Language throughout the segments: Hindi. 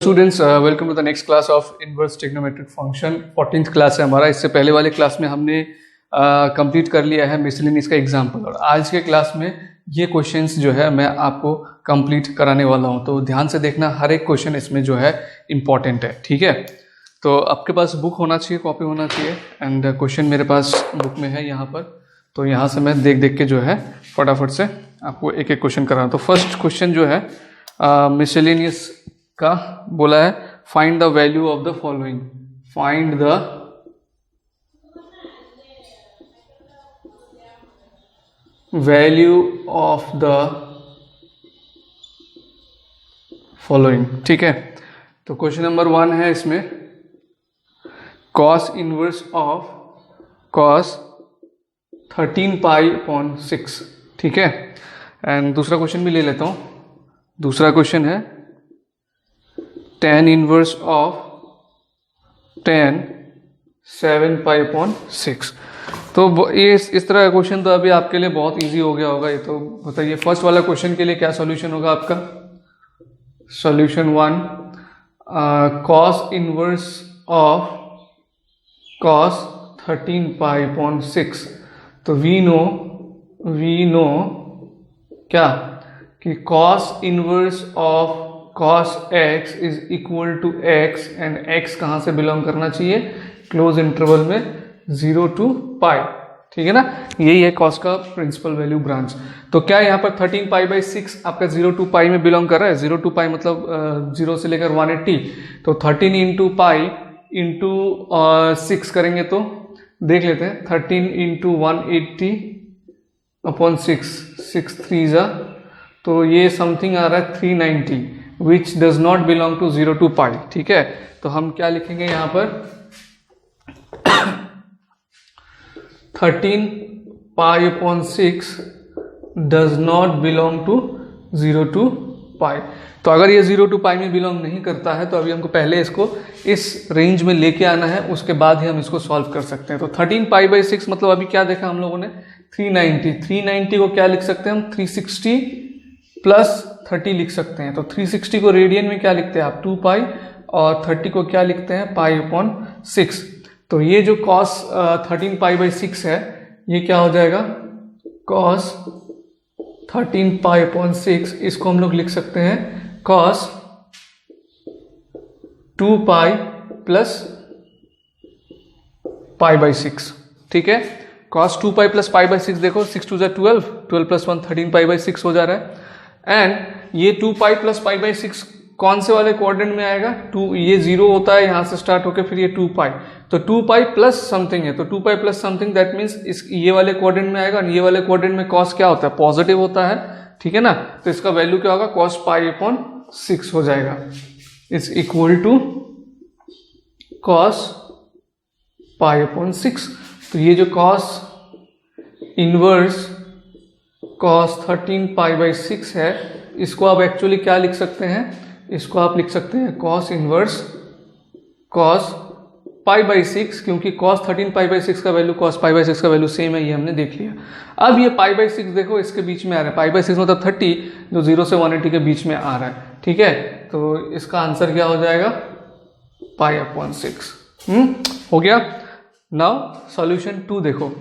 Students welcome to the next class of inverse trigonometric function. 14th class है हमारा। इससे पहले वाले क्लास में हमने कंप्लीट कर लिया है मिसलेनियस का एग्जाम्पल, और आज के क्लास में ये क्वेश्चंस जो है मैं आपको कंप्लीट कराने वाला हूँ। तो ध्यान से देखना, हर एक क्वेश्चन इसमें जो है इम्पॉर्टेंट है, ठीक है। तो आपके पास बुक होना चाहिए, कॉपी होना चाहिए, एंड क्वेश्चन मेरे पास बुक में है यहाँ पर। तो यहाँ से मैं देख देख के जो है फटाफट से आपको एक एक क्वेश्चन कराना। तो फर्स्ट क्वेश्चन जो है मिसलेनियस का बोला है, find the value of the following. Find the value of the following, ठीक है। तो क्वेश्चन नंबर 1 है इसमें cos inverse of cos 13 pi upon 6, ठीक है। एंड दूसरा क्वेश्चन भी ले लेता हूं। दूसरा क्वेश्चन है tan inverse of tan 7 pi upon 6। तो ये इस तरह का क्वेश्चन तो अभी आपके लिए बहुत इजी हो गया होगा। ये तो बताइए, फर्स्ट वाला क्वेश्चन के लिए क्या सॉल्यूशन होगा आपका? Solution 1, cos inverse of cos 13 pi upon 6। तो वी नो क्या कि cos inverse of cos x is equal to x, and x कहाँ से बिलोंग करना चाहिए? क्लोज इंटरवल में 0 to पाई, ठीक है ना। यही है cos का प्रिंसिपल वैल्यू ब्रांच। तो क्या यहाँ पर 13 पाई बाई 6 आपका 0 to पाई में बिलोंग कर रहा है? 0 to पाई मतलब 0 से लेकर 180। तो 13 इंटू पाई इंटू 6 करेंगे तो देख लेते हैं। 13 इंटू 180 अपॉन 6 3 जा, तो ये समथिंग आ रहा है 390, which does not belong to 0 to pi, ठीक है। तो हम क्या लिखेंगे यहाँ पर? 13 pi upon 6 does not belong to 0 to pi. तो अगर ये 0 to पाई में बिलोंग नहीं करता है तो अभी हमको पहले इसको इस रेंज में लेके आना है, उसके बाद ही हम इसको सॉल्व कर सकते हैं। तो 13 पाई बाई 6 मतलब अभी क्या देखा हम लोगों ने? 390 को क्या लिख सकते हैं हम? 360 प्लस 30 लिख सकते हैं। तो 360 को रेडियन में क्या लिखते हैं आप? 2 पाई, और 30 को क्या लिखते हैं? पाई अपॉन 6। तो ये जो cos 13 पाई बाई 6 है, ये क्या हो जाएगा? cos 13 पाई अपॉन 6, इसको हम लोग लिख सकते हैं cos 2 pi plus pi by 6, ठीक है। cos 2 pi plus pi by 6, देखो 6 2 12, 12 प्लस 1 13 पाई बाई 6 हो जा रहा है। एंड ये 2 पाई प्लस पाई बाई 6 कौन से वाले क्वाड्रेंट में आएगा? 2, ये 0 होता है यहाँ से स्टार्ट होकर, फिर ये 2 पाई, तो 2 पाई प्लस समथिंग है। तो 2 pi plus something that means इस ये वाले क्वाड्रेंट में आएगा। ये वाले क्वाड्रेंट में cos क्या होता है? पॉजिटिव होता है, ठीक है ना। तो इसका वैल्यू क्या होगा? cos पाई अपॉन 6 हो जाएगा, is equal to cos pi upon 6। तो ये जो cos inverse cos 13 pi by 6 है, इसको आप एक्चुअली क्या लिख सकते हैं? इसको आप लिख सकते हैं cos inverse cos pi by 6, क्योंकि cos 13 पाई बाई 6 का वैल्यू cos पाई बाई 6 का वैल्यू सेम है, ये हमने देख लिया। अब ये पाई बाई 6 देखो इसके बीच में आ रहा है। पाई बाई 6 मतलब 30, जो 0 से 180 के बीच में आ रहा है, ठीक है। तो इसका आंसर क्या हो जाएगा? Pi upon 6। हो गया। नाउ सॉल्यूशन 2 देखो।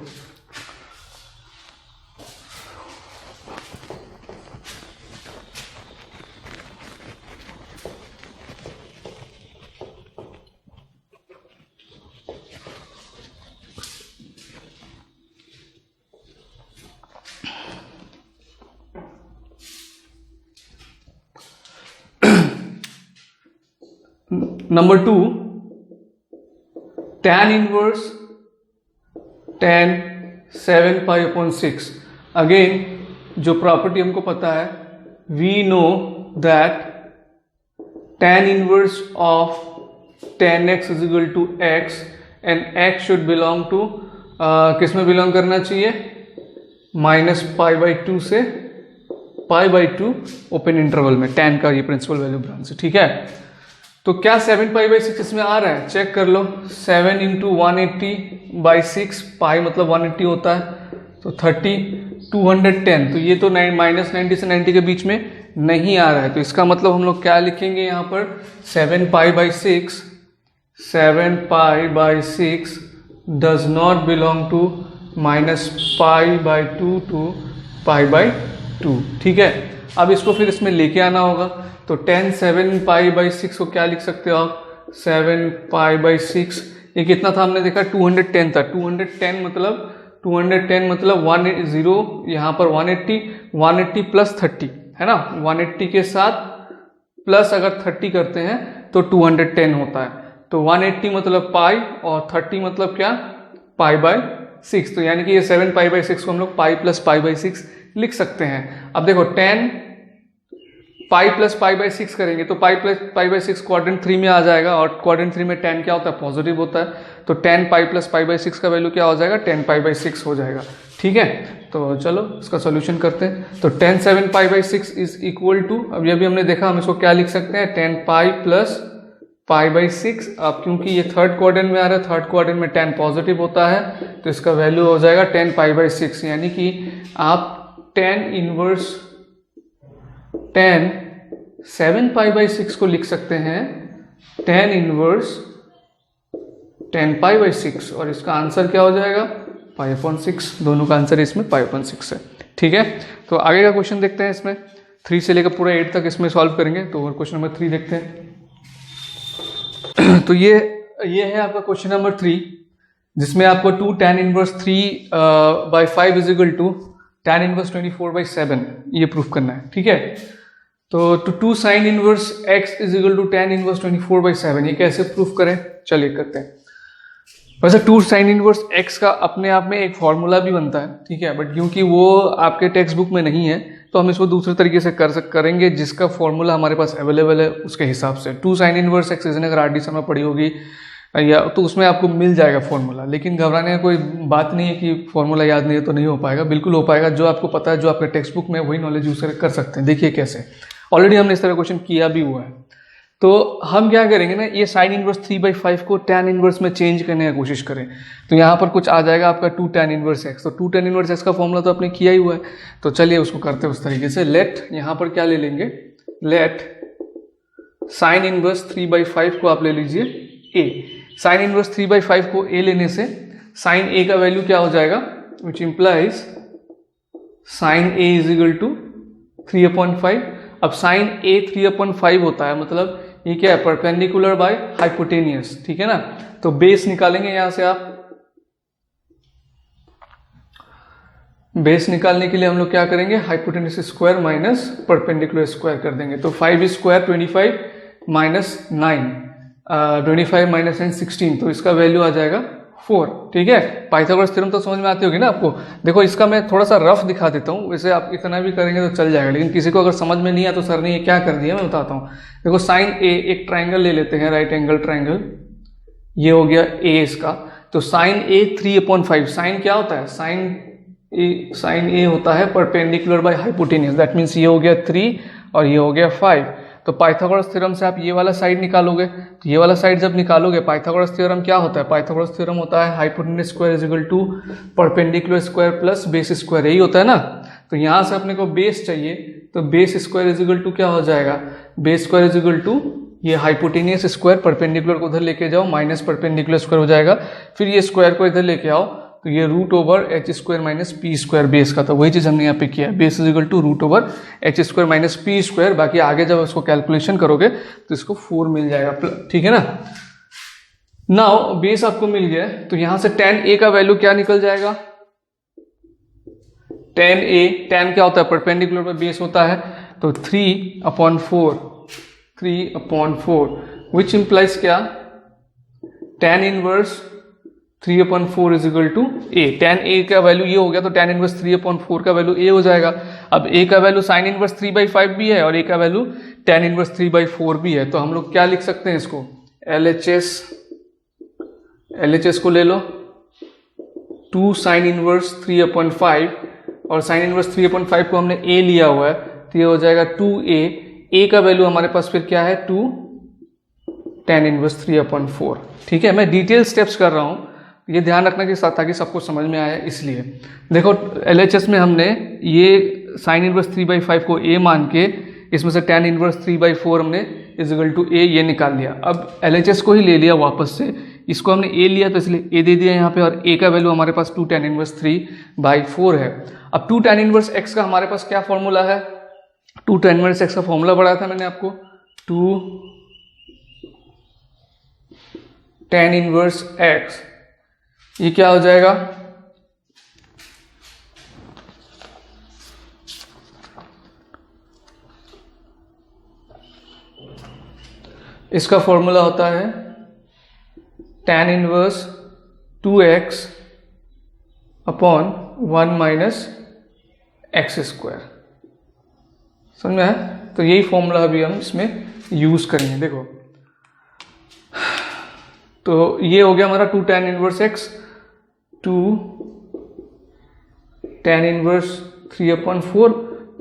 Number 2, tan inverse tan 7 pi upon 6। Again जो प्रॉपर्टी हमको पता है, we know that tan inverse of tan x is equal to x, and x should belong to किस में बिलोंग करना चाहिए? माइनस पाई बाई 2 से पाई बाई 2 ओपन इंटरवल में। tan का ये प्रिंसिपल वैल्यू ब्रांच है, ठीक है। तो क्या 7 पाई बाई 6 इसमें आ रहा है? चेक कर लो। 7 इंटू 180 बाई 6, पाई मतलब 180 होता है, तो 30 210, तो ये तो -90 से 90 के बीच में नहीं आ रहा है, तो इसका मतलब हम लोग क्या लिखेंगे यहाँ पर 7π/6 does not belong to -π/2 to π/2। ठीक है, अब इसको फिर इसमें लेके आना होगा, तो 10 7π/6 को क्या लिख सकते हो आप, 7π/6। ये कितना था हमने देखा 210 था, 210 मतलब 10 यहाँ पर 180 प्लस 30 है ना, 180 के साथ प्लस अगर 30 करते हैं तो 210 होता है। तो 180 मतलब पाई और 30 मतलब क्या, π/6। तो यानी कि ये 7π/6 को हम लोग पाई प्लस π/6 लिख सकते हैं। अब देखो 10 पाई प्लस π/6 करेंगे तो पाई प्लस π/6 क्वाड्रेंट 3 में आ जाएगा, और क्वाड्रेंट 3 में 10 क्या होता है, पॉजिटिव होता है। तो 10 पाई प्लस π/6 का वैल्यू क्या हो जाएगा, 10 π/6 हो जाएगा। ठीक है, तो चलो इसका सॉल्यूशन करते हैं। तो 10 7π/6 इज इक्वल टू, अब ये भी हमने देखा, हम इसको क्या लिख सकते हैं, 10 पाई प्लस π/6। अब क्योंकि ये थर्ड क्वाड्रेंट में आ रहा है, थर्ड क्वाड्रेंट में 10 पॉजिटिव होता है, तो इसका वैल्यू हो जाएगा 10 π/6। यानी कि आप 7π/6 को लिख सकते हैं 10π/6, और इसका आंसर क्या हो जाएगा, π/6। दोनों का आंसर इसमें π/6 है। ठीक है, तो आगे का क्वेश्चन देखते हैं। इसमें 3 से लेकर पूरा 8 तक इसमें सॉल्व करेंगे। तो क्वेश्चन नंबर 3 देखते हैं। तो ये है आपका क्वेश्चन नंबर 3, जिसमें आपको 2 tan inverse 3/5 is equal to tan inverse 24/7 ये प्रूफ करना है। ठीक है, तो 2 sin inverse x is equal to tan inverse 24/7 ये कैसे प्रूफ करें, चलिए करते हैं। वैसे 2 sin इनवर्स x का अपने आप में एक फॉर्मूला भी बनता है, ठीक है, बट क्योंकि वो आपके टेक्स्ट बुक में नहीं है तो हम इसको दूसरे तरीके से करेंगे, जिसका फॉर्मूला हमारे पास अवेलेबल है उसके हिसाब से। 2 sin इनवर्स x इसने अगर RD में पड़ी होगी या तो उसमें आपको मिल जाएगा फॉर्मूला, लेकिन घबराने का कोई बात नहीं है कि फॉर्मूला याद नहीं है तो नहीं हो पाएगा, बिल्कुल हो पाएगा। जो आपको पता है, जो आपके टेक्स्ट बुक में, वही नॉलेज यूज कर सकते हैं। देखिए कैसे, ऑलरेडी हमने इस तरह क्वेश्चन किया भी हुआ है। तो हम क्या करेंगे ना, ये साइन इनवर्स 3/5 को tan इनवर्स में चेंज करने की कोशिश करें, तो यहाँ पर कुछ आ जाएगा आपका 2 tan इनवर्स x। तो 2 tan इनवर्स x का फॉर्मूला तो आपने किया ही हुआ है, तो चलिए उसको करते हैं उस तरीके से। लेट यहाँ पर क्या ले लेंगे, लेट साइन इनवर्स 3/5 को आप ले लीजिए a। साइन इनवर्स 3/5 को a लेने से साइन a का वैल्यू क्या हो जाएगा, which implies sine a is equal to 3/5। अब साइन a 3/5 होता है, मतलब ये क्या है, परपेंडिकुलर बाय हाइपोटेनियस। ठीक है ना, तो बेस निकालेंगे यहां से आप। बेस निकालने के लिए हम लोग क्या करेंगे, hypotenuse square minus perpendicular square कर देंगे। तो 5 स्क्वायर 25 माइनस 9 25 माइनस 9 16, तो इसका वैल्यू आ जाएगा 4। ठीक है, पाइथागोरस थ्योरम तो समझ में आती होगी ना आपको। देखो इसका मैं थोड़ा सा रफ दिखा देता हूँ, वैसे आप इतना भी करेंगे तो चल जाएगा, लेकिन किसी को अगर समझ में नहीं आया तो सर ने ये क्या कर दिया मैं बताता हूँ। देखो साइन ए, एक ट्राइंगल ले लेते हैं, राइट एंगल ट्राइंगल, ये हो गया ए इसका। तो साइन ए 3/5, साइन क्या होता है, साइन ए होता है perpendicular by hypotenuse, that means ये हो गया 3 और ये हो गया 5। तो पाइथागोरस थ्योरम से आप ये वाला साइड निकालोगे, तो ये वाला साइड जब निकालोगे, पाइथागोरस थ्योरम क्या होता है, पाइथागोरस थ्योरम होता है hypotenuse square is equal to perpendicular square plus base square, यही होता है ना। तो यहाँ से अपने को बेस चाहिए, तो base square is equal to क्या हो जाएगा, base square is equal to ये हाइपोटेनियस स्क्वायर, परपेंडिकुलर को उधर लेके जाओ, माइनस परपेंडिकुलर स्क्वायर हो जाएगा, फिर ये स्क्वायर को इधर लेके आओ, तो ये root over H square minus P square base का था, वही चीज हमने यहाँ पे किया है, base is equal to root over H square minus P square. बाकी आगे जब उसको कैलकुलेशन करोगे तो इसको 4 मिल जाएगा, ठीक है ना। नाउ बेस आपको मिल गया, तो यहां से tan a का वैल्यू क्या निकल जाएगा, tan a, tan क्या होता है, परपेंडिकुलर पर बेस होता है, तो 3/4 विच इंप्लाइज क्या, tan inverse 3/4 is equal to a। tan a का वैल्यू ये हो गया, तो tan इनवर्स 3/4 का वैल्यू a हो जाएगा। अब a का वैल्यू साइन इनवर्स 3/5 भी है और a का वैल्यू tan इनवर्स 3/4 भी है, तो हम लोग क्या लिख सकते हैं इसको, LHS को ले लो, 2 साइन इनवर्स 3/5 और साइन इनवर्स 3/5 को हमने a लिया हुआ है, तो ये हो जाएगा 2a। a का वैल्यू हमारे पास फिर क्या है, 2 tan इनवर्स 3/4। ठीक है, मैं डिटेल स्टेप्स कर रहा हूं, ये ध्यान रखना कि ताकि सबको समझ में आया, इसलिए देखो LHS में हमने ये साइन इनवर्स 3/5 को a मान के इसमें से tan इनवर्स 3/4 हमने इजिकल टू a ये निकाल लिया। अब LHS को ही ले लिया वापस से, इसको हमने a लिया तो इसलिए a दे दिया यहाँ पे, और a का वैल्यू हमारे पास 2 tan इनवर्स 3/4 है। अब 2 tan इनवर्स x का हमारे पास क्या फॉर्मूला है, 2 tan इनवर्स x का फॉर्मूला पढ़ाया था मैंने आपको, 2 tan इनवर्स x, ये क्या हो जाएगा, इसका फॉर्मूला होता है tan inverse 2x upon 1 minus x square. समझ में है? तो यही फॉर्मूला अभी हम इसमें यूज करेंगे। देखो तो ये हो गया हमारा 2 tan inverse x, 2 tan inverse 3/4,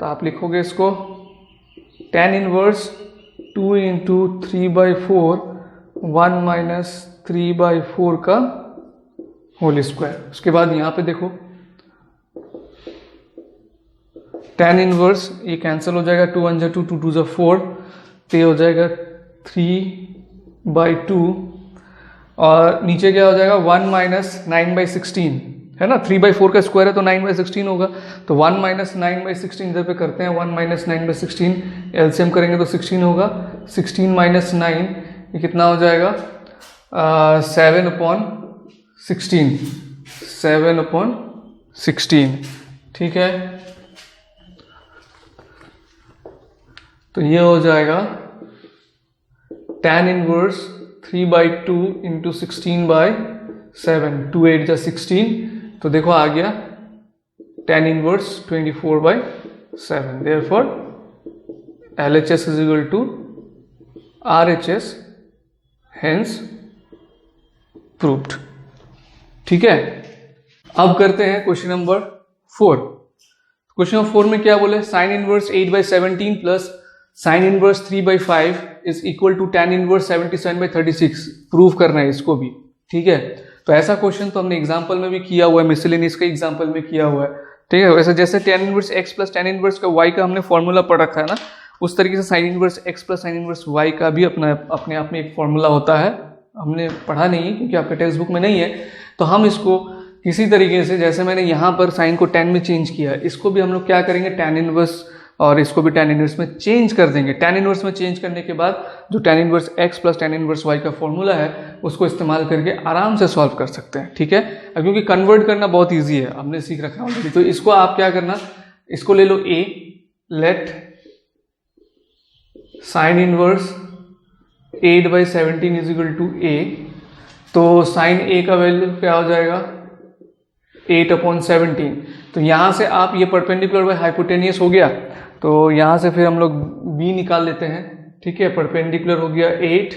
तो आप लिखोगे इसको tan इनवर्स 2 इंटू 3/4 1 माइनस 3/4 का होल स्क्वायर। उसके बाद यहाँ पे देखो tan इनवर्स ये कैंसिल हो जाएगा, 2 1 2 2 2 4, तो ये हो जाएगा 3/2, और नीचे क्या हो जाएगा 1 माइनस 9/16 है ना, 3/4 का स्क्वायर है तो 9/16 होगा, तो 1 माइनस 9/16 इधर पे करते हैं, 1 माइनस 9/16 एलसीएम करेंगे तो 16 होगा, 16 माइनस 9 ये कितना हो जाएगा 7/16, 7/16, ठीक है। तो ये हो जाएगा tan इनवर्स 3/2 इंटू 16/7, 2 8 जा 16, तो देखो आ गया tan inverse 24/7, therefore LHS is equal to RHS, hence proved. ठीक है, अब करते हैं क्वेश्चन नंबर 4। क्वेश्चन नंबर 4 में क्या बोले, sine inverse 8/17 plus sine inverse 3/5 is equal to tan inverse 77/36, prove करना है इसको भी। ठीक है, तो ऐसा क्वेश्चन तो हमने एग्जांपल में भी किया हुआ है, मिसलेनियस के एग्जांपल में किया हुआ है। ठीक है, वैसे जैसे tan inverse x plus tan inverse का y का हमने फॉर्मूला पढ़ रखा है ना, उस तरीके से sine inverse x plus sine inverse y का भी अपने आप में एक फॉर्मूला होता है। हमने पढ़ा नहीं है क्योंकि आपके टेक्स्ट बुक में नहीं है, तो हम इसको किसी तरीके से, जैसे मैंने यहाँ पर साइन को tan में चेंज किया, इसको भी हम लोग क्या करेंगे tan इनवर्स, और इसको भी tan इनवर्स में चेंज कर देंगे। tan इनवर्स में चेंज करने के बाद जो tan inverse x plus tan inverse y का फॉर्मूला है उसको इस्तेमाल करके आराम से सॉल्व कर सकते हैं। ठीक है, अब क्योंकि कन्वर्ट करना बहुत इजी है, हमने सीख रखा है ऑलरेडी, तो इसको आप क्या करना, इसको ले लो a, let sine inverse 8/17 is equal to a, तो साइन a का वैल्यू क्या हो जाएगा 8/17। तो यहाँ से आप ये परपेंडिकुलर बाय हाइपोटेनियस हो गया, तो यहाँ से फिर हम लोग b निकाल लेते हैं। ठीक है, परपेंडिकुलर हो गया 8,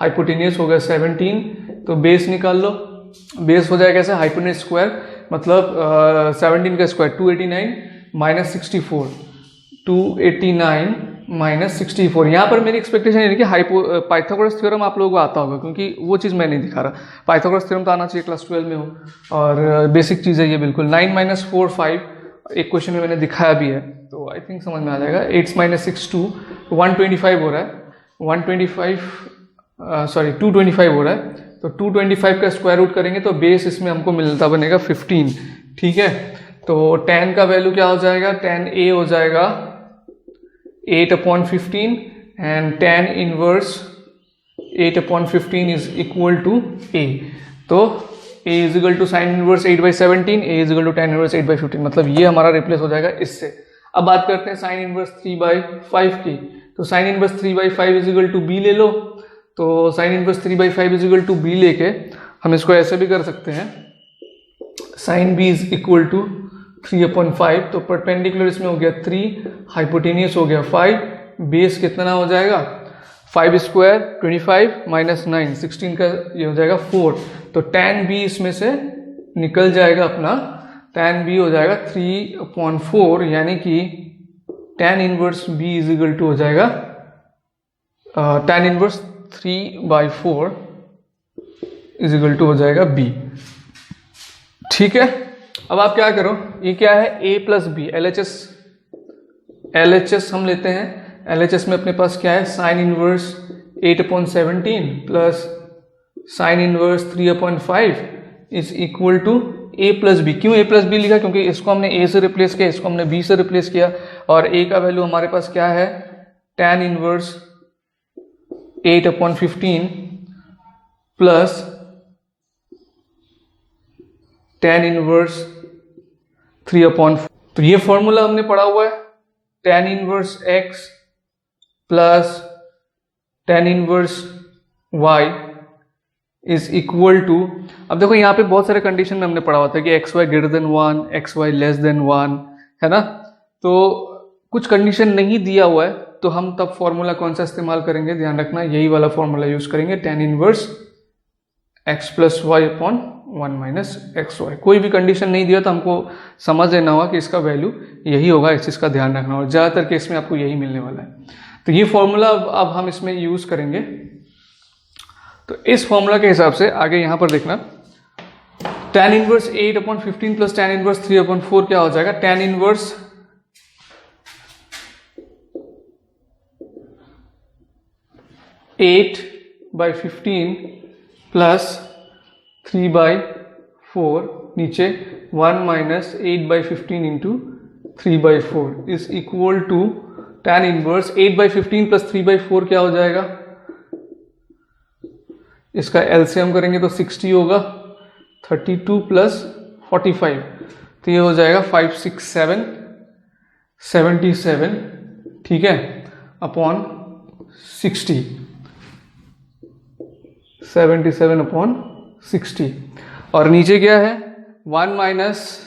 हाइपोटेनियस हो गया 17, तो बेस निकाल लो, बेस हो जाएगा कैसे, हाइपोटेनियस स्क्वायर, मतलब 17 का स्क्वायर 289 माइनस 64, 289 माइनस 64। यहाँ पर मेरी एक्सपेक्टेशन ये है कि पाइथागोरस थ्योरम आप लोगों को आता होगा, क्योंकि वो चीज़ मैं नहीं दिखा रहा। पाइथागोरस थ्योरम तो आना चाहिए, क्लास 12 में हो, और बेसिक चीज़ है ये बिल्कुल। 9 माइनस 4 5, एक क्वेश्चन में मैंने दिखाया भी है, तो आई थिंक समझ में आ जाएगा। 8 माइनस 6 2, 125 हो रहा है, 225 हो रहा है, तो 225 का स्क्वायर रूट करेंगे तो बेस इसमें हमको मिलता बनेगा 15। ठीक है, तो tan का वैल्यू क्या हो जाएगा, tan a हो जाएगा 8/15, and tan inverse 8/15 is equal to a, तो a is equal to sine inverse 8/17, a is equal to tan inverse 8/15, मतलब ये हमारा रिप्लेस हो जाएगा इससे। अब बात करते हैं साइन इनवर्स 3/5 की, तो sine inverse 3/5 is equal to b ले लो, तो sine inverse 3/5 is equal to b लेके हम इसको ऐसे भी कर सकते हैं, sine b is equal to 3/5, तो परपेंडिकुलर इसमें हो गया 3, हाइपोटेनियस हो गया 5, बेस कितना हो जाएगा 5 स्क्वायर 25 माइनस 9 16 का ये हो जाएगा 4, तो tan b इसमें से निकल जाएगा अपना, tan b हो जाएगा 3/4, यानी कि tan inverse b is equal to हो जाएगा tan inverse 3/4 is equal to हो जाएगा b। ठीक है, अब आप क्या करो, ये क्या है a प्लस बी, LHS हम लेते हैं, LHS में अपने पास क्या है, sine inverse 8/17 plus sine inverse 3/5 is equal to a plus B. क्यों a प्लस बी लिखा, क्योंकि इसको हमने a से रिप्लेस किया, इसको हमने b से रिप्लेस किया, और a का वैल्यू हमारे पास क्या है, tan inverse 8/15 plus tan inverse 3/4। तो ये फॉर्मूला हमने पढ़ा हुआ है, tan inverse x plus tan inverse y is equal to, अब देखो यहाँ पे बहुत सारे कंडीशन में हमने पढ़ा हुआ था कि X Y greater than 1, X Y less than 1, है ना। तो कुछ कंडीशन नहीं दिया हुआ है तो हम तब फॉर्मूला कौन सा इस्तेमाल करेंगे, ध्यान रखना यही वाला फॉर्मूला यूज करेंगे, tan inverse x plus Y upon 1 minus X Y. कोई भी कंडीशन नहीं दिया तो हमको समझ लेना होगा कि इसका वैल्यू यही होगा, इस चीज़ का ध्यान रखना होगा। ज़्यादातर केस में आपको यही मिलने वाला है। तो ये फॉर्मूला अब हम इसमें यूज करेंगे। तो इस फॉर्मूला के हिसाब से आगे यहां पर देखना, tan inverse 8/15 plus tan inverse 3/4 क्या हो जाएगा, tan इनवर्स 8/15 प्लस 3/4 नीचे 1 minus 8/15 into 3/4 is equal to tan inverse 8/15 plus 3/4 क्या हो जाएगा, इसका एलसीएम करेंगे तो 60 होगा, 32 प्लस 45 तो ये हो जाएगा 567 ठीक है, अपॉन 60, 77 अपॉन 60। और नीचे क्या है, 1 माइनस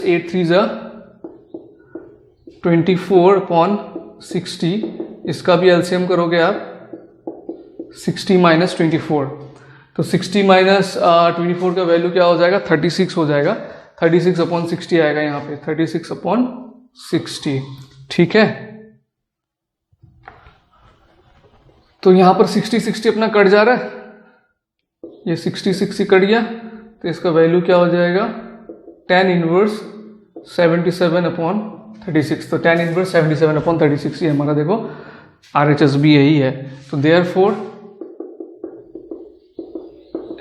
8 3 जा 24 अपॉन 60, इसका भी एलसीएम करोगे आप 60 माइनस 24, तो 60 माइनस 24 का वैल्यू क्या हो जाएगा, 36 हो जाएगा, 36 अपॉन 60 आएगा यहाँ पे, 36 अपॉन 60 ठीक है। तो यहाँ पर 60 अपना कट जा रहा है, ये 60 कट गया, तो इसका वैल्यू क्या हो जाएगा, tan इनवर्स 77 अपॉन 36। तो tan इनवर्स 77 अपॉन 36 ये हमारा देखो RHS भी यही है। तो therefore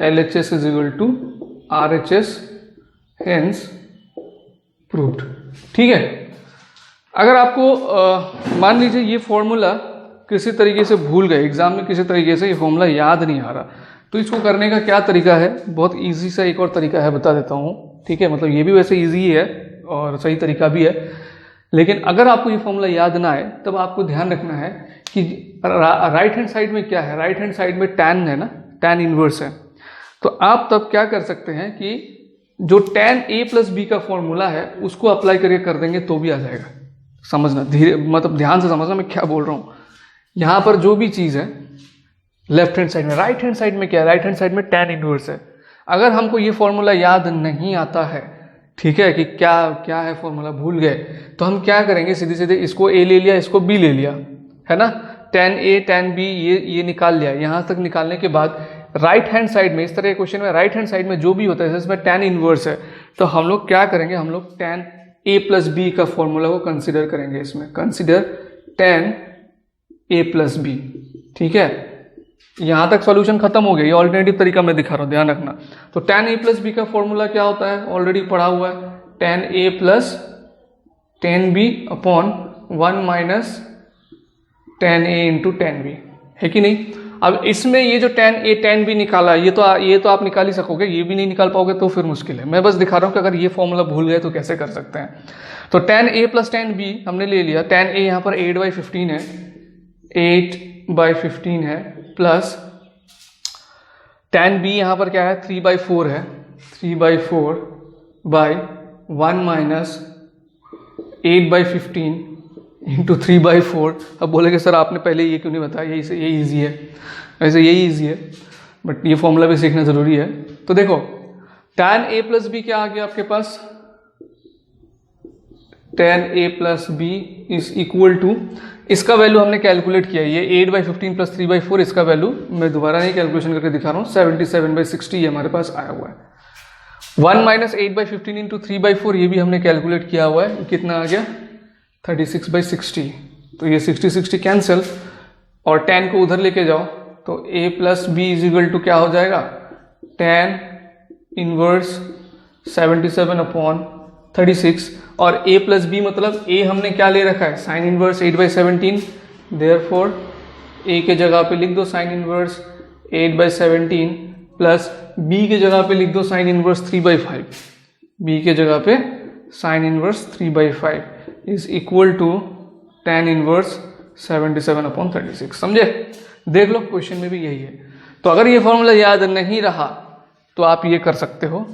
LHS is equal to RHS, hence proved। ठीक है। अगर आपको मान लीजिए ये फॉर्मूला किसी तरीके से भूल गए, एग्जाम में किसी तरीके से ये फॉर्मूला याद नहीं आ रहा, तो इसको करने का क्या तरीका है, बहुत इजी सा एक और तरीका है, बता देता हूँ। ठीक है, मतलब ये भी वैसे इजी ही है और सही तरीका भी है, लेकिन अगर आपको ये फॉर्मूला याद ना आए तब आपको ध्यान रखना है कि राइट हैंड साइड में क्या है, राइट हैंड साइड में tan है ना, tan इनवर्स है। तो आप तब क्या कर सकते हैं कि जो tan a प्लस बी का फॉर्मूला है उसको अप्लाई करके कर देंगे तो भी आ जाएगा। समझना, धीरे मतलब ध्यान से समझना मैं क्या बोल रहा हूँ। यहाँ पर जो भी चीज़ है लेफ्ट हैंड साइड में, राइट हैंड साइड में क्या है, राइट हैंड साइड में tan इनवर्स है। अगर हमको ये फॉर्मूला याद नहीं आता है, ठीक है, कि क्या क्या है फॉर्मूला भूल गए, तो हम क्या करेंगे, सीधे सीधे इसको a ले लिया, इसको b ले लिया, है ना, tan a tan b ये निकाल लिया। यहाँ तक निकालने के बाद राइट हैंड साइड में, इस तरह के क्वेश्चन में राइट हैंड साइड में जो भी होता है, इसमें tan इनवर्स है, तो हम लोग क्या करेंगे, हम लोग tan a प्लस बी का फॉर्मूला को कंसिडर करेंगे। इसमें consider tan a plus B. ठीक है, यहां तक सॉल्यूशन खत्म हो गया, ये ऑल्टरनेटिव तरीका मैं दिखा रहा हूं, ध्यान रखना। तो tan a प्लस बी का फॉर्मूला क्या होता है, ऑलरेडी पढ़ा हुआ है, tan a plus tan b upon 1 minus tan a into tan b, है कि नहीं। अब इसमें ये जो tan a tan b निकाला, ये तो आप निकाल ही सकोगे, ये भी नहीं निकाल पाओगे तो फिर मुश्किल है। मैं बस दिखा रहा हूँ कि अगर ये फॉर्मूला भूल गए तो कैसे कर सकते हैं। तो tan a plus tan b हमने ले लिया, tan a यहाँ पर 8/15 है, 8/15 है, प्लस tan b यहाँ पर क्या है, 3/4 है, 3/4 बाई 1 माइनस 8/15 इंटू 3/4। अब बोलेगे सर आपने पहले ये क्यों नहीं बताया, यही ईजी है, वैसे यही ईजी है, बट ये फॉर्मूला भी सीखना जरूरी है। तो देखो tan a प्लस बी क्या आ गया आपके पास, tan a plus B is equal to, इसका वैल्यू हमने कैलकुलेट किया, ये 8/15 प्लस 3/4, इसका वैल्यू मैं दोबारा नहीं कैलकुलेशन करके दिखा रहा हूँ, 77/60 ये हमारे पास आया हुआ है। 1 माइनस 8/15 इंटू 3/4 ये भी हमने कैलकुलेट किया हुआ है, कितना आ गया, 36/60, तो ये 60 कैंसिल और tan को उधर लेके जाओ तो a plus B is equal to क्या हो जाएगा, tan इनवर्स 77/36 और a प्लस बी मतलब a हमने क्या ले रखा है, साइन इनवर्स 8/17, देयरफॉर a के जगह पे लिख दो साइन इनवर्स 8/17 प्लस b के जगह पे लिख दो साइन इनवर्स 3/5, b के जगह पे sine inverse 3/5 is equal to tan inverse 77/36। समझे? देख लो क्वेश्चन में भी यही है। तो अगर ये फॉर्मूला याद नहीं रहा तो आप ये कर सकते हो,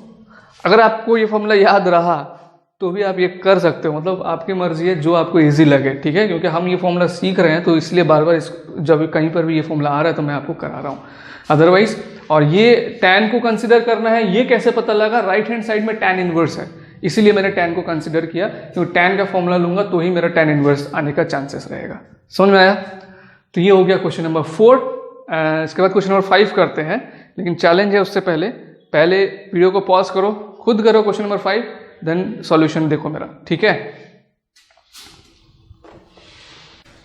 अगर आपको ये फॉर्मूला याद रहा तो भी आप ये कर सकते हो, मतलब आपकी मर्जी है, जो आपको इजी लगे, ठीक है। क्योंकि हम ये फॉर्मूला सीख रहे हैं तो इसलिए बार बार जब कहीं पर भी ये फॉर्मूला आ रहा है तो मैं आपको करा रहा हूँ। अदरवाइज, और ये tan को कंसिडर करना है, ये कैसे पता लगा, राइट हैंड साइड में tan इनवर्स है, इसीलिए मैंने tan को कंसिडर किया, क्योंकि tan का फॉर्मूला लूंगा तो ही मेरा tan इनवर्स आने का चांसेस रहेगा। समझ में आया? तो ये हो गया क्वेश्चन नंबर 4। इसके बाद क्वेश्चन नंबर 5 करते हैं, लेकिन चैलेंज है उससे पहले वीडियो को पॉज करो, खुद करो क्वेश्चन नंबर 5, देन सॉल्यूशन देखो मेरा, ठीक है।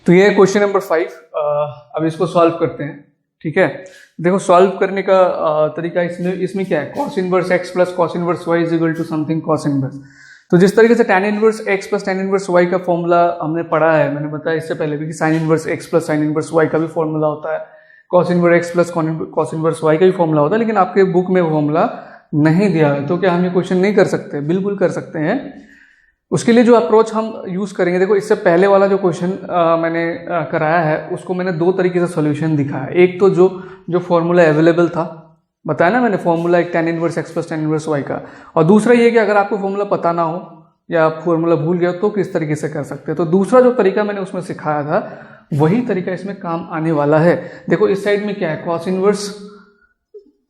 तो ये क्वेश्चन नंबर 5, अब इसको सॉल्व करते हैं, ठीक है। देखो सॉल्व करने का तरीका इसमें क्या है, cos inverse x plus cos inverse y is equal to something cos inverse. तो जिस तरीके से tan inverse x plus tan inverse y का फॉर्मूला हमने पढ़ा है, मैंने बताया इससे पहले भी कि sin inverse x plus sin inverse y का भी फॉर्मूला होता है, cos inverse x plus cos inverse y का भी फॉर्मूला होता है, लेकिन आपके बुक में फॉर्मूला नहीं दिया है। तो क्या हम ये क्वेश्चन नहीं कर सकते? बिल्कुल कर सकते हैं। उसके लिए जो अप्रोच हम यूज करेंगे, देखो इससे पहले वाला जो क्वेश्चन मैंने कराया है उसको मैंने दो तरीके से सॉल्यूशन दिखाया। एक तो जो फॉर्मूला अवेलेबल था, बताया ना मैंने, फॉर्मूला एक tan inverse x plus tan inverse y का, और दूसरा ये कि अगर आपको फॉर्मूला पता ना हो या फॉर्मूला भूल गया तो किस तरीके से कर सकते हैं। तो दूसरा जो तरीका मैंने उसमें सिखाया था वही तरीका इसमें काम आने वाला है। देखो इस साइड में क्या है, cos इनवर्स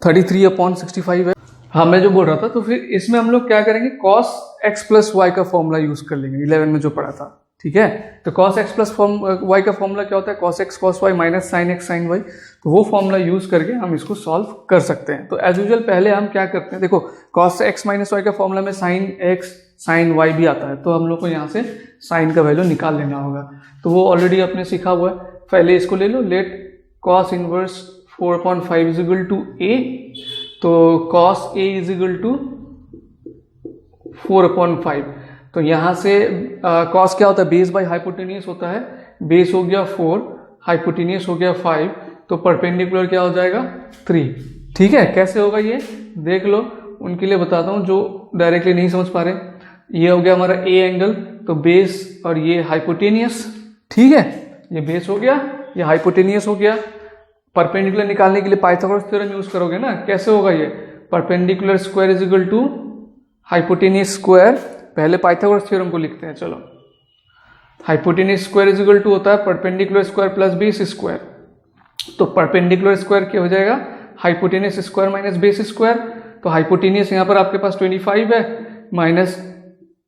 33/65 है, हाँ मैं जो बोल रहा था। तो फिर इसमें हम लोग क्या करेंगे, cos x प्लस y का फॉर्मूला यूज कर लेंगे, 11 में जो पढ़ा था, ठीक है। तो cos x प्लस y का फॉर्मूला क्या होता है, cos x cos y minus sin x sin y, तो वो फॉर्मूला यूज करके हम इसको सॉल्व कर सकते हैं। तो एज यूजुअल पहले हम क्या करते हैं, देखो cos x माइनस y का फॉर्मूला में sin x sin y भी आता है, तो हम लोग को यहाँ से sin का वैल्यू निकाल लेना होगा। तो वो ऑलरेडी आपने सीखा हुआ है, पहले इसको ले लो, let cos inverse 4/5 is equal to a, तो cos a is equal to 4/5। तो यहाँ से cos क्या होता है, बेस बाय हाइपोटेनियस होता है, बेस हो गया 4, हाइपोटेनियस हो गया 5, तो परपेंडिकुलर क्या हो जाएगा 3, ठीक है। कैसे होगा ये देख लो, उनके लिए बताता हूँ जो डायरेक्टली नहीं समझ पा रहे। ये हो गया हमारा a एंगल, तो बेस और ये हाइपोटेनियस, ठीक है, ये बेस हो गया, ये हाइपोटेनियस हो गया। परपेंडिकुलर निकालने के लिए पाइथागोरस थ्योरम यूज करोगे ना, कैसे होगा ये, perpendicular square is equal to hypotenuse square, पहले पाइथागोरस थ्योरम को लिखते हैं, चलो। Hypotenuse square is equal to होता है perpendicular square plus base square, तो परपेंडिकुलर स्क्वायर क्या हो जाएगा, hypotenuse square minus base square. तो हाइपोटेनियस यहाँ पर आपके पास 25 है, माइनस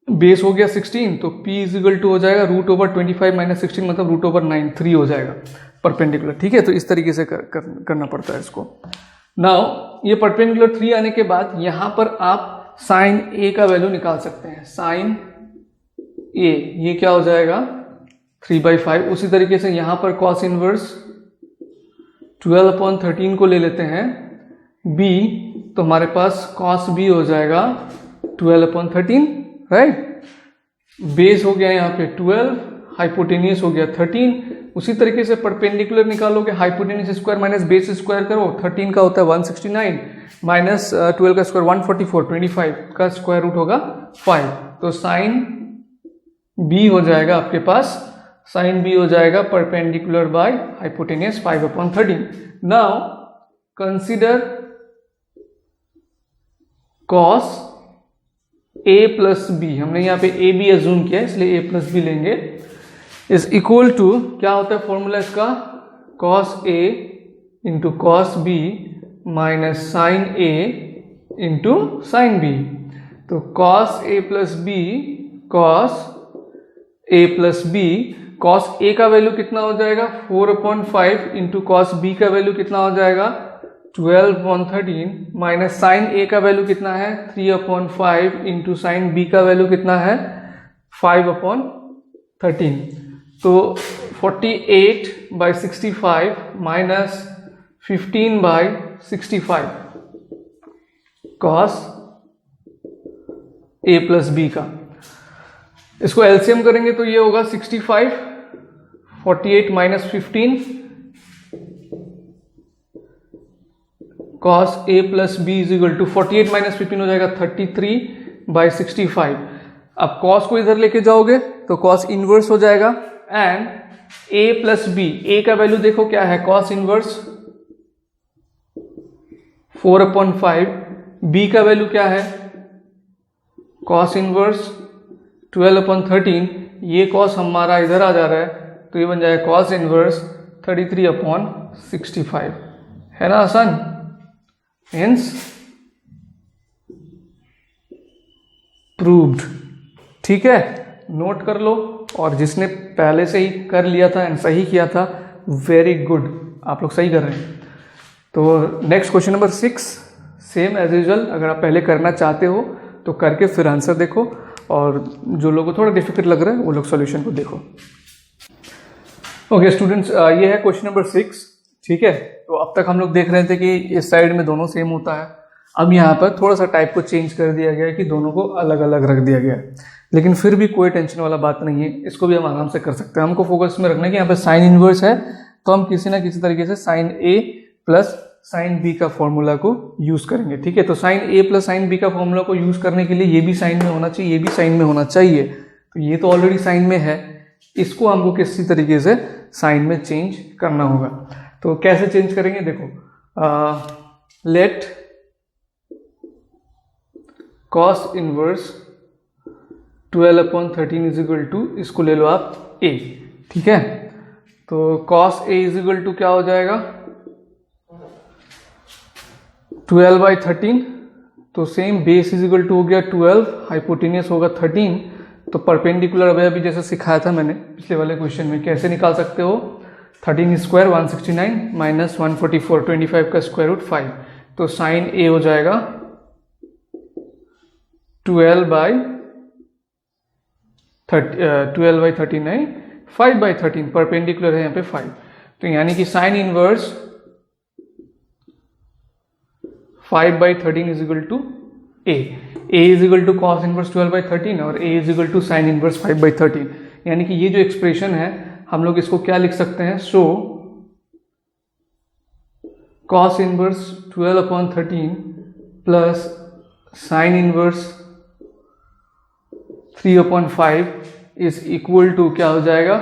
बेस हो गया 16, तो p इज इक्वल टू हो जाएगा √25 माइनस 16 मतलब √9, 3 हो जाएगा परपेंडिकुलर, ठीक है। तो इस तरीके से करना पड़ता है इसको। नाउ ये परपेंडिकुलर 3 आने के बाद यहाँ पर आप साइन a का वैल्यू निकाल सकते हैं, साइन a ये क्या हो जाएगा 3/5। उसी तरीके से यहाँ पर cos इनवर्स 12/13 को ले लेते हैं b, तो हमारे पास cos b हो जाएगा 12/13, राइट। बेस हो गया यहाँ पे 12, हाइपोटेनियस हो गया 13। उसी तरीके से परपेंडिकुलर निकालोगे, hypotenuse square minus base square करो, 13 का होता है 169 माइनस 12 का स्क्वायर 144, 25 का स्क्वायर रूट होगा 5, तो साइन b हो जाएगा आपके पास, साइन b हो जाएगा perpendicular by hypotenuse 5/13। Now consider cos a plus b, हमने यहाँ पे a b एज्यूम किया इसलिए a प्लस बी लेंगे, इज इक्वल टू क्या होता है फॉर्मूला इसका, cos a into cos b minus sine a into sine b। तो cos a plus b, cos a plus b, cos a का वैल्यू कितना हो जाएगा 4/5 इंटू cos b का वैल्यू कितना हो जाएगा 12/13 माइनस साइन a का वैल्यू कितना है 3/5 इंटू साइन b का वैल्यू कितना है 5/13, 13, तो 48/65 minus 15/65 cos a plus B का। इसको एलसीएम करेंगे तो ये होगा 65, 48 minus 15 cos a plus B is equal to 48 minus 15 हो जाएगा 33/65। अब कॉस को इधर लेके जाओगे तो कॉस इनवर्स हो जाएगा एंड ए प्लस बी, ए का वैल्यू देखो क्या है, कॉस इनवर्स 4/5, बी का वैल्यू क्या है, कॉस इनवर्स 12/13। ये कॉस हमारा इधर आ जा रहा है तो ये बन जाएगा कॉस इनवर्स 33/65। है ना आसान? Hence proved. ठीक है, नोट कर लो। और जिसने पहले से ही कर लिया था एंड सही किया था, वेरी गुड, आप लोग सही कर रहे हैं। तो next question number 6, same as usual, अगर आप पहले करना चाहते हो तो करके फिर आंसर देखो, और जो लोगों को थोड़ा डिफिकल्ट लग रहा है वो लोग सॉल्यूशन को देखो। ओके स्टूडेंट्स, ये है क्वेश्चन नंबर 6। ठीक है, तो अब तक हम लोग देख रहे थे कि इस साइड में दोनों सेम होता है। अब यहाँ पर थोड़ा सा टाइप को चेंज कर दिया गया है कि दोनों को अलग अलग रख दिया गया है, लेकिन फिर भी कोई टेंशन वाला बात नहीं है, इसको भी हम आराम से कर सकते हैं। हमको फोकस में रखना है कि यहाँ पे साइन इनवर्स है तो हम किसी ना किसी तरीके से sign a plus sine B का फॉर्मूला को यूज करेंगे। ठीक है, तो sine a plus sine B का फॉर्मूला को यूज करने के लिए ये भी साइन में होना चाहिए, ये भी साइन में होना चाहिए। तो ये तो ऑलरेडी साइन में है, इसको हमको किसी तरीके से साइन में चेंज करना होगा। तो कैसे चेंज करेंगे देखो, let cos inverse 12/13 is equal to, इसको ले लो आप ए। ठीक है, तो cos a is equal to क्या हो जाएगा, 12/13। तो same base is equal to हो गया 12, हाइपोटेनियस होगा 13। तो परपेंडिकुलर अभी जैसे सिखाया था मैंने पिछले वाले क्वेश्चन में, कैसे निकाल सकते हो, 13 स्क्वायर 169 माइनस 144, 25 का स्क्वायर रूट 5। तो साइन ए हो जाएगा 12/39, 5/13, परपेंडिकुलर है यहाँ पे 5। तो यानी कि sine inverse 5/13 is equal to A is equal to cos inverse 12/13 और A is equal to sine inverse 5/13। यानी कि ये जो एक्सप्रेशन है हम लोग इसको क्या लिख सकते हैं, so cos inverse 12/13 plus sine inverse 3/5 is equal to क्या हो जाएगा,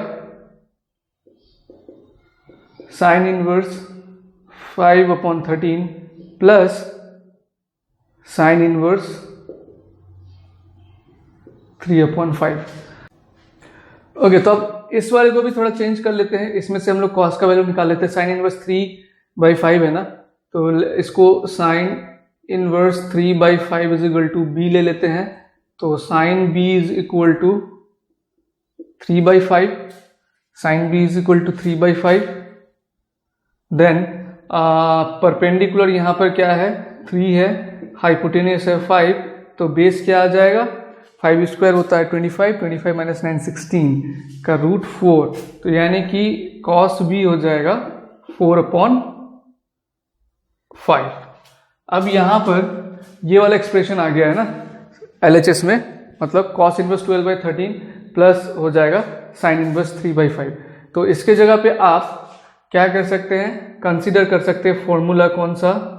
sine inverse 5/13 plus sine inverse 3/5। Okay, तो अब इस वाले को भी थोड़ा चेंज कर लेते हैं। इसमें से हम लोग कॉस का वैल्यू निकाल लेते हैं। साइन इनवर्स 3/5 है ना, तो इसको sine inverse 3/5 is equal to b ले लेते हैं। तो sine b is equal to 3/5, sine b is equal to 3/5। Then perpendicular यहाँ पर क्या है, 3 है, हाइपोटेनियस है 5, तो बेस क्या आ जाएगा, 5 स्क्वायर होता है 25, 25 माइनस 9 16 का रूट 4। तो यानी कि कॉस बी हो जाएगा 4/5। अब यहाँ पर ये वाला एक्सप्रेशन आ गया है ना LHS में, मतलब कॉस इनवर्स 12/13 प्लस हो जाएगा साइन इनवर्स 3/5। तो इसके जगह पे आप क्या कर सकते हैं, कंसीडर कर सकते हैं फॉर्मूला कौन सा,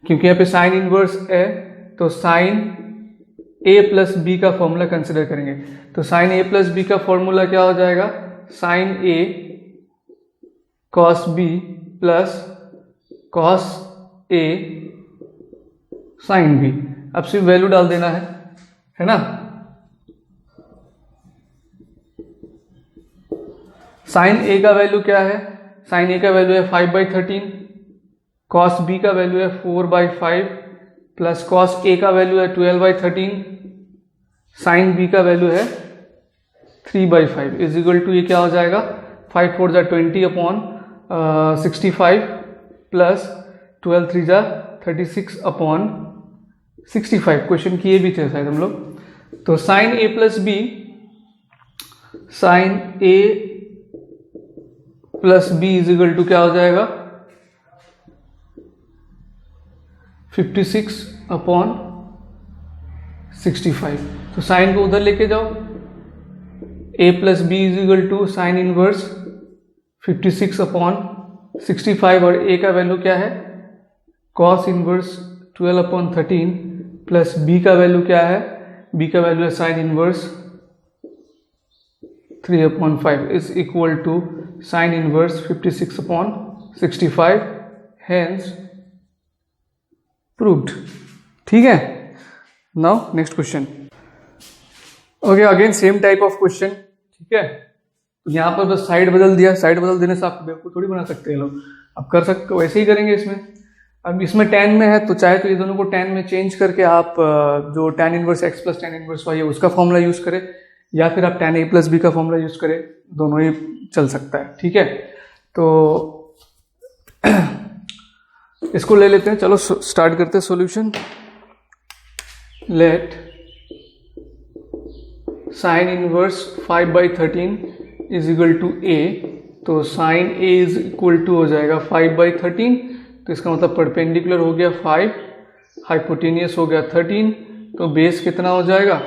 क्योंकि यहाँ पे साइन इनवर्स है तो साइन ए प्लस बी का फॉर्मूला कंसीडर करेंगे। तो साइन ए प्लस बी का फॉर्मूला क्या हो जाएगा, sign A cos B plus cos A sine B. अब सिर्फ वैल्यू डाल देना है ना। साइन ए का वैल्यू क्या है, साइन ए का वैल्यू है 5/13, कॉस बी का वैल्यू है 4/5 प्लस कॉस ए का वैल्यू है 12/13, साइन बी का वैल्यू है 3/5 इज इक्वल टू, ये क्या हो जाएगा, 5 4 जा 20/65 प्लस 12 3 जा 36/65। क्वेश्चन किए भी थे शायद हम लोग, तो sine a plus b, sine a plus B is equal to क्या हो जाएगा 56 अपॉन 65। तो साइन को उधर लेके जाओ, a plus B is equal to sine inverse 56 upon 65 और a का वैल्यू क्या है cos inverse 12 upon 13 plus b का वैल्यू क्या है, b का वैल्यू है sine inverse 3 upon 5 is equal to sine inverse 56 upon 65, hence proved. ठीक है, now next question. Okay, again same type of question. ठीक है, तो यहाँ पर बस साइड बदल दिया, साइड बदल देने से आप बेवकूफ थोड़ी बना सकते हैं लोग, आप कर सकते वैसे ही करेंगे। इसमें अब इसमें tan में है तो चाहे तो ये दोनों को tan में चेंज करके आप जो tan inverse x plus tan inverse y है उसका फॉर्मूला यूज करें, या फिर आप tan a प्लस b का फॉर्मूला यूज करें, दोनों ही चल सकता है। ठीक है, तो इसको ले लेते हैं, चलो स्टार्ट करते हैं solution. Let sine inverse 5/13 is equal to a, तो sine a is equal to हो जाएगा 5/13, तो इसका मतलब परपेंडिकुलर हो गया 5, हाइपोटेनियस हो गया 13, तो बेस कितना हो जाएगा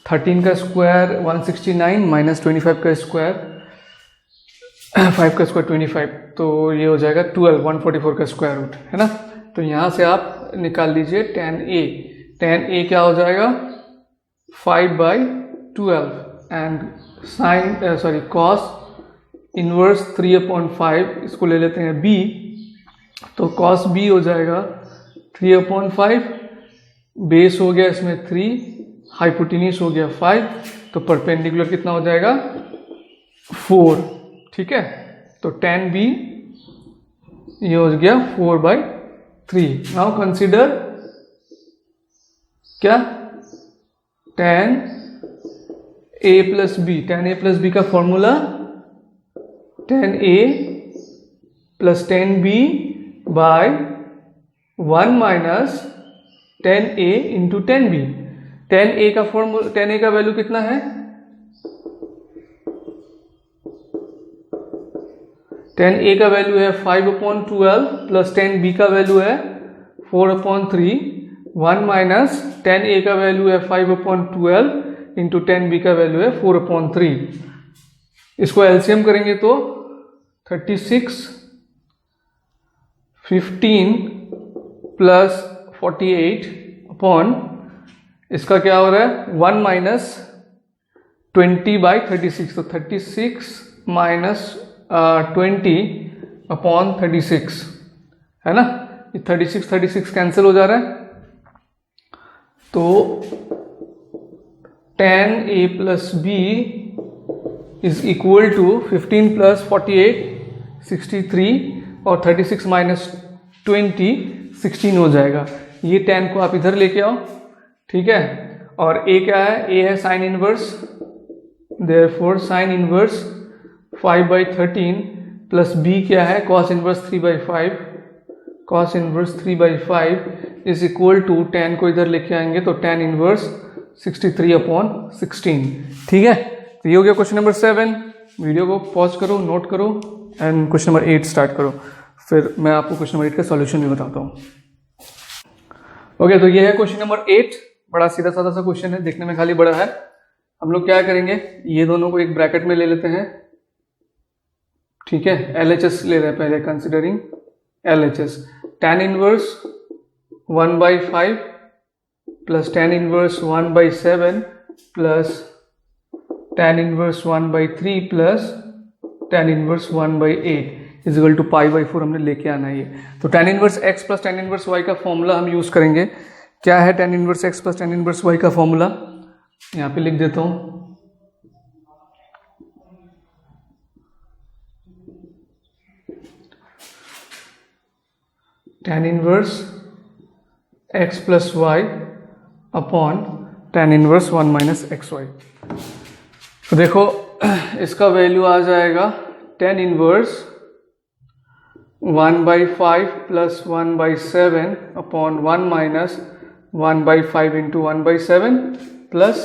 13 का स्क्वायर 169 माइनस 25 का स्क्वायर 5 का स्क्वायर 25, तो ये हो जाएगा 12, 144 का स्क्वायर रूट, है ना। तो यहाँ से आप निकाल लीजिए tan a, tan a क्या हो जाएगा 5/12 एंड साइन कॉस इनवर्स 3/5, इसको ले लेते हैं b, तो cos b हो जाएगा 3/5, बेस हो गया इसमें 3, हाइपोटेन्यूस हो गया 5, तो परपेंडिकुलर कितना हो जाएगा 4। ठीक है, तो tan b ये हो गया 4/3। नाउ कंसिडर क्या tan a plus b, tan a plus b का formula tan a plus tan b by 1 minus tan a into tan b। tan a का फॉर्मूला, tan a का वैल्यू कितना है, tan a का वैल्यू है 5/12 प्लस tan b का वैल्यू है 4/3, 1 माइनस tan a का वैल्यू है 5/12 इंटू tan b का वैल्यू है 4/3। इसको एलसीएम करेंगे तो 36, 15 प्लस 48 अपॉन इसका क्या हो रहा है 1 माइनस 20/36, तो 36 माइनस 20 अपॉन 36, है ना। ये 36 कैंसिल हो जा रहा है, तो tan a plus b is equal to 15 plus 48 63 और 36 माइनस 20 16 हो जाएगा। ये tan को आप इधर लेके आओ, ठीक है, और a क्या है, a है sine inverse, therefore sine inverse 5/13 plus b क्या है cos inverse 3/5, cos inverse 3/5 is equal to tan को इधर लेके आएंगे तो tan इनवर्स 63/16। ठीक है, तो ये हो गया क्वेश्चन नंबर 7। वीडियो को पॉज करो, नोट करो एंड क्वेश्चन नंबर 8 स्टार्ट करो, फिर मैं आपको क्वेश्चन नंबर 8 का सॉल्यूशन भी बताता हूँ। ओके, तो ये है क्वेश्चन नंबर 8। बड़ा सीधा साधा सा क्वेश्चन है, देखने में खाली बड़ा है। हम लोग क्या करेंगे, ये दोनों को एक ब्रैकेट में ले लेते हैं, ठीक है। LHS ले रहे हैं पहले, considering LHS, tan inverse 1/5 plus tan inverse 1/7 plus tan inverse 1/3 plus tan inverse 1/8 is equal to π/4 हमने लेके आना है ये। तो tan inverse x plus tan inverse y का फॉर्मूला हम यूज करेंगे। क्या है tan inverse x plus tan inverse y का फॉर्मूला, यहाँ पे लिख देता हूं, tan inverse x plus y upon tan inverse 1 minus xy। तो देखो इसका वैल्यू आ जाएगा tan inverse 1/5 plus 1/7 upon 1 minus 1/5 into 1/7 plus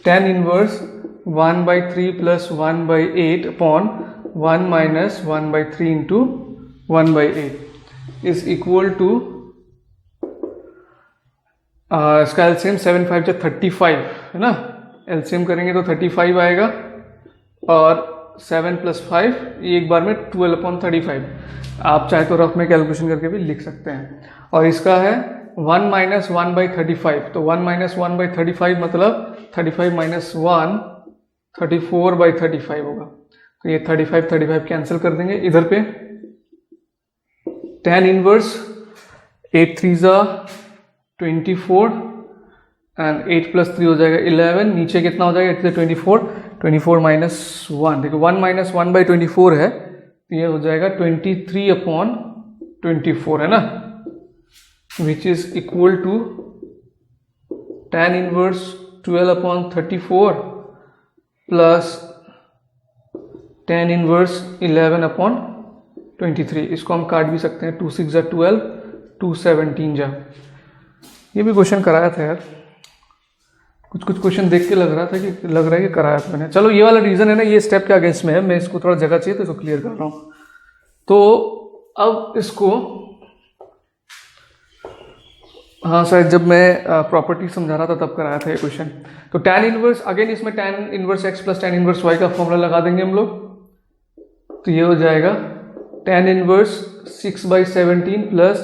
tan inverse 1/3 plus 1/8 upon 1 minus 1/3 into 1/8 is equal to, इसका एलसीएम 7 5 जा 35 है ना, एलसीएम करेंगे तो 35 आएगा और 7 + 5 ये एक बार में 12/35। आप चाहे तो रफ में कैलकुलेशन करके भी लिख सकते हैं। और इसका है 1 माइनस 1/35, तो 1 माइनस 1/35 मतलब 35 माइनस 1 34/35 होगा। तो ये 35 कैंसिल कर देंगे। इधर पे tan इनवर्स 8 3 जा 24 एंड 8 + 3 हो जाएगा 11, नीचे कितना हो जाएगा 8 से 24 माइनस 1, देखो 1 माइनस 1/24 है तो ये हो जाएगा 23/24 है ना, which is equal to tan inverse 12/34 plus tan inverse 11/23। इसको हम काट भी सकते हैं, 2 6 जा 12, 2 17 जा। ये भी क्वेश्चन कराया था यार, कुछ क्वेश्चन देख के लग रहा है कि कराया था मैंने। चलो ये वाला रीजन है ना, ये स्टेप के अगेंस्ट में है, मैं इसको थोड़ा जगह चाहिए तो इसको क्लियर कर रहा हूँ। तो अब इसको, हाँ शायद जब मैं प्रॉपर्टी समझा रहा था तब कराया था ये क्वेश्चन। तो tan इनवर्स, अगेन इसमें tan inverse x plus tan inverse y का फॉर्मूला लगा देंगे हम लोग। तो ये हो जाएगा tan inverse 6/17 plus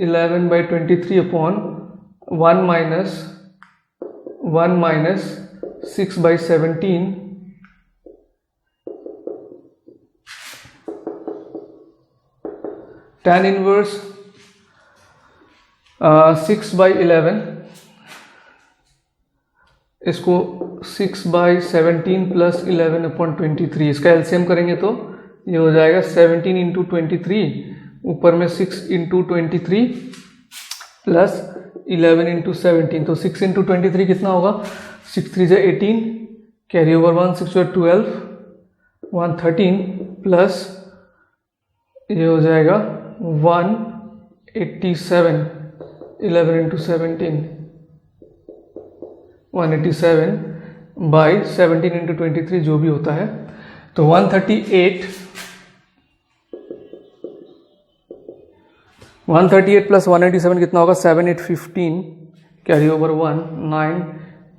11/23 upon 1 minus 6/17 tan inverse 6/11, इसको 6/17 प्लस 11/23, इसका एलसीएम करेंगे तो ये हो जाएगा 17 इंटू 23, ऊपर में 6 इंटू 23 प्लस 11 इंटू 17, तो 6 इंटू 23 कितना होगा, 6 3 जा 18, कैरी ओवर 1 6 जा 12, 113 प्लस ये हो जाएगा 187, 11 इंटू 17 187 बाई 17 इंटू 23 जो भी होता है, तो 138 प्लस 187 कितना होगा, 7 8 15, कैरी ओवर 1 9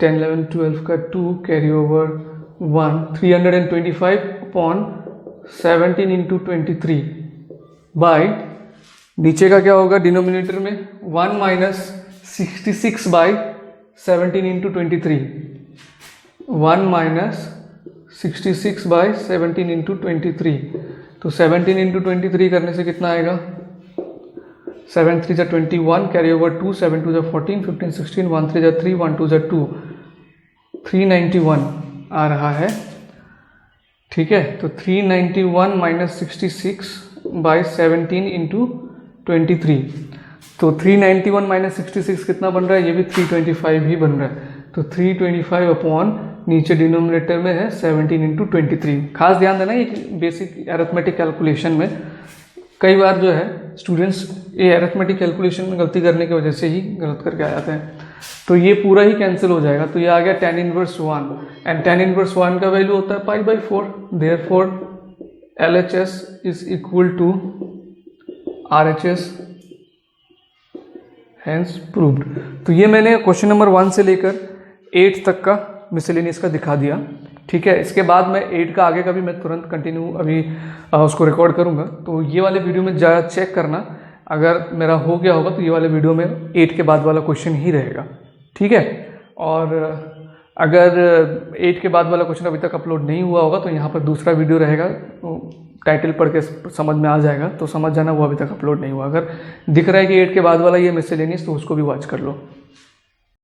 10 11 12 का 2, carry over 1 325 upon 17 into 23 by, नीचे का क्या होगा डिनोमिनेटर में 1 माइनस 66/17 इंटू 23, 1 माइनस 66/17 इंटू 23, तो 17 इंटू 23 करने से कितना आएगा, 7 3 जा 21, कैरी ओवर 2, 7 2 जा 14, 15 16, 1 3 जा 3, 1 2 जा 2, 391 आ रहा है। ठीक है, तो 391 माइनस 66/17 इंटू 23, तो 391 माइनस 66 कितना बन रहा है, ये भी 325 ही बन रहा है। तो 325 अपॉन नीचे डिनोमिनेटर में है 17 इंटू 23। खास ध्यान देना, ये बेसिक अरिथमेटिक कैलकुलेशन में कई बार जो है स्टूडेंट्स ये अरिथमेटिक कैलकुलेशन में गलती करने की वजह से ही गलत करके आ जाते हैं। तो ये पूरा ही कैंसिल हो जाएगा, तो ये आ गया tan inverse 1, and tan inverse 1 का वैल्यू होता है π/4, therefore LHS is equal to RHS, hence proved. तो ये मैंने क्वेश्चन नंबर 1 से लेकर 8 तक का मिसलेनियस का दिखा दिया। ठीक है, इसके बाद मैं 8 का आगे का भी मैं तुरंत कंटिन्यू अभी उसको रिकॉर्ड करूंगा, तो ये वाले वीडियो में ज़्यादा चेक करना, अगर मेरा हो गया होगा तो ये वाले वीडियो में 8 के बाद वाला क्वेश्चन ही रहेगा। ठीक है, और अगर 8 के बाद वाला क्वेश्चन अभी तक अपलोड नहीं हुआ होगा तो यहाँ पर दूसरा वीडियो रहेगा, तो टाइटल पढ़ के समझ में आ जाएगा, तो समझ जाना वो अभी तक अपलोड नहीं हुआ। अगर दिख रहा है कि 8 के बाद वाला ये मिसलेनियस तो उसको भी वॉच कर लो।